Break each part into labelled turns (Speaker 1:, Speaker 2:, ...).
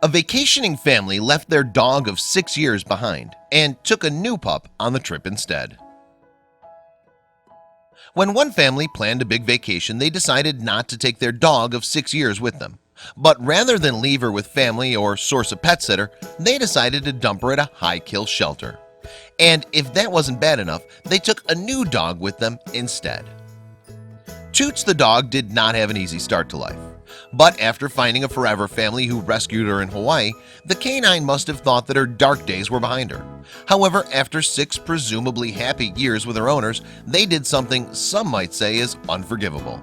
Speaker 1: A vacationing family left their dog of 6 years behind and took a new pup on the trip instead. When one family planned a big vacation, they decided not to take their dog of 6 years with them. But rather than leave her with family or source a pet sitter, they decided to dump her at a high-kill shelter. And if that wasn't bad enough, they took a new dog with them instead. Toots the dog did not have an easy start to life. But after finding a forever family who rescued her in Hawaii, the canine must have thought that her dark days were behind her. However, after 6 presumably happy years with her owners, they did something some might say is unforgivable.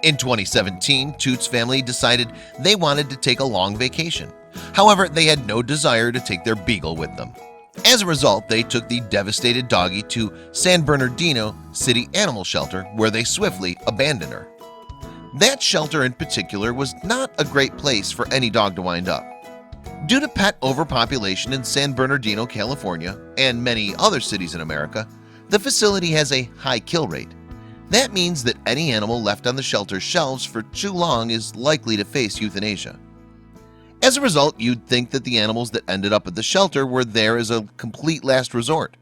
Speaker 1: In 2017, Toots' family decided they wanted to take a long vacation. However, they had no desire to take their beagle with them. As a result, they took the devastated doggie to San Bernardino City Animal Shelter, where they swiftly abandoned her. That shelter in particular was not a great place for any dog to wind up. Due to pet overpopulation in San Bernardino, California, and many other cities in America, the facility has a high kill rate. That means that any animal left on the shelter's shelves for too long is likely to face euthanasia. As a result, you'd think that the animals that ended up at the shelter were there as a complete last resort,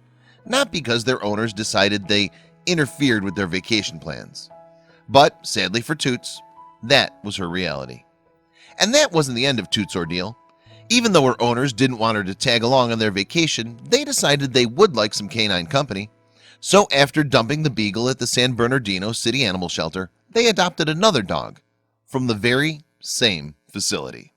Speaker 1: not because their owners decided they interfered with their vacation plans. But sadly for Toots, that was her reality. And that wasn't the end of Toots' ordeal. Even though her owners didn't want her to tag along on their vacation, they decided they would like some canine company. So after dumping the beagle at the San Bernardino City Animal Shelter, they adopted another dog from the very same facility.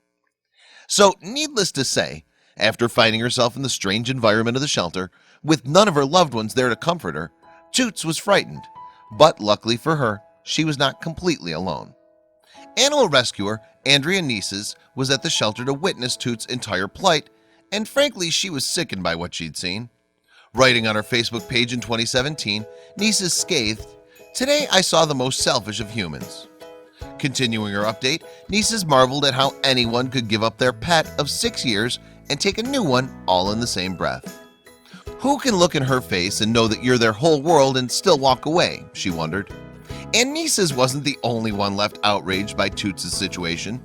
Speaker 1: So needless to say, after finding herself in the strange environment of the shelter, with none of her loved ones there to comfort her, Toots was frightened. But luckily for her, she was not completely alone. Animal rescuer Andrea Nieces was at the shelter to witness Toots' entire plight, and frankly she was sickened by what she'd seen. Writing on her Facebook page in 2017, Nieces scathed, "Today I saw the most selfish of humans." Continuing her update, Nieces marveled at how anyone could give up their pet of 6 years and take a new one all in the same breath. Who can look in her face and know that you're their whole world and still walk away, she wondered. And Nieces wasn't the only one left outraged by Toots' situation.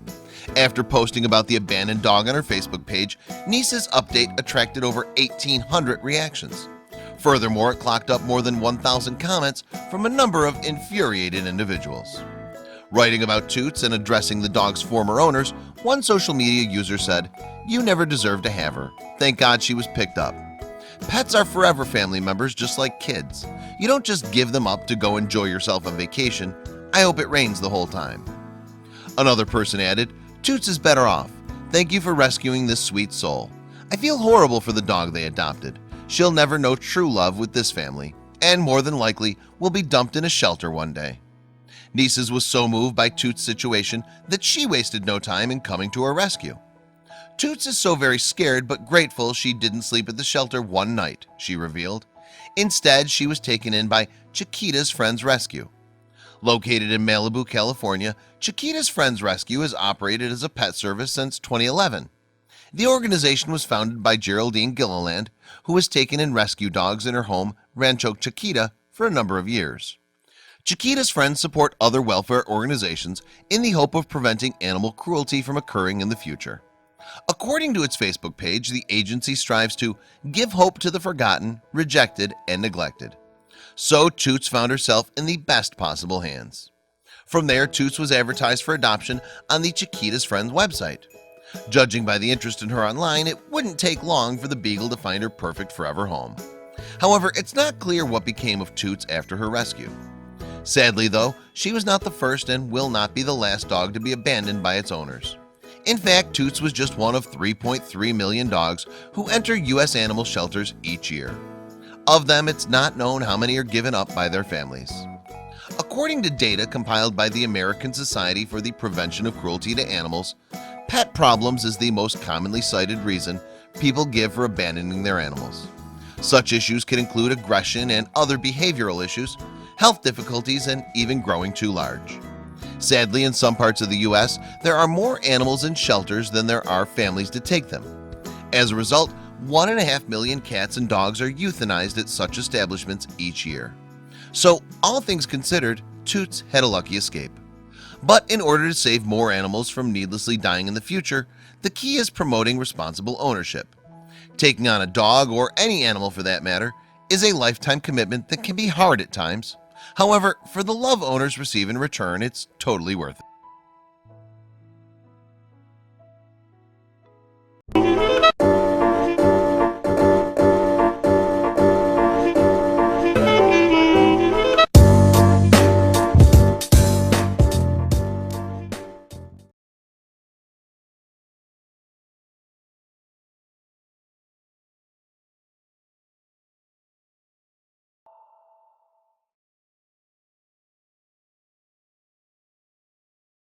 Speaker 1: After posting about the abandoned dog on her Facebook page, Nieces' update attracted over 1,800 reactions. Furthermore, it clocked up more than 1,000 comments from a number of infuriated individuals. Writing about Toots and addressing the dog's former owners, one social media user said, "You never deserved to have her. Thank God she was picked up. Pets are forever family members just like kids. You don't just give them up to go enjoy yourself on vacation. I hope it rains the whole time." Another person added, "Toots is better off. Thank you for rescuing this sweet soul. I feel horrible for the dog they adopted. She'll never know true love with this family, and more than likely will be dumped in a shelter one day." Nieces was so moved by Toots' situation that she wasted no time in coming to her rescue. "Toots is so very scared but grateful she didn't sleep at the shelter one night," she revealed. Instead, she was taken in by Chiquita's Friends Rescue. Located in Malibu, California, Chiquita's Friends Rescue has operated as a pet service since 2011. The organization was founded by Geraldine Gilliland, who has taken in rescue dogs in her home, Rancho Chiquita, for a number of years. Chiquita's Friends support other welfare organizations in the hope of preventing animal cruelty from occurring in the future. According to its Facebook page, the agency strives to give hope to the forgotten, rejected, and neglected. So Toots found herself in the best possible hands. From there, Toots was advertised for adoption on the Chiquita's Friends website. Judging by the interest in her online, it wouldn't take long for the beagle to find her perfect forever home. However, it's not clear what became of Toots after her rescue. Sadly though, she was not the first and will not be the last dog to be abandoned by its owners. In fact, Toots was just one of 3.3 million dogs who enter U.S. animal shelters each year. Of them, it's not known how many are given up by their families. According to data compiled by the American Society for the Prevention of Cruelty to Animals, pet problems is the most commonly cited reason people give for abandoning their animals. Such issues can include aggression and other behavioral issues, health difficulties, and even growing too large. Sadly, in some parts of the U.S., there are more animals in shelters than there are families to take them. As a result, 1.5 million cats and dogs are euthanized at such establishments each year. So, all things considered, Toots had a lucky escape. But in order to save more animals from needlessly dying in the future, The key is promoting responsible ownership. Taking on a dog, or any animal for that matter, is a lifetime commitment that can be hard at times. However, for the love owners receive in return, it's totally worth it.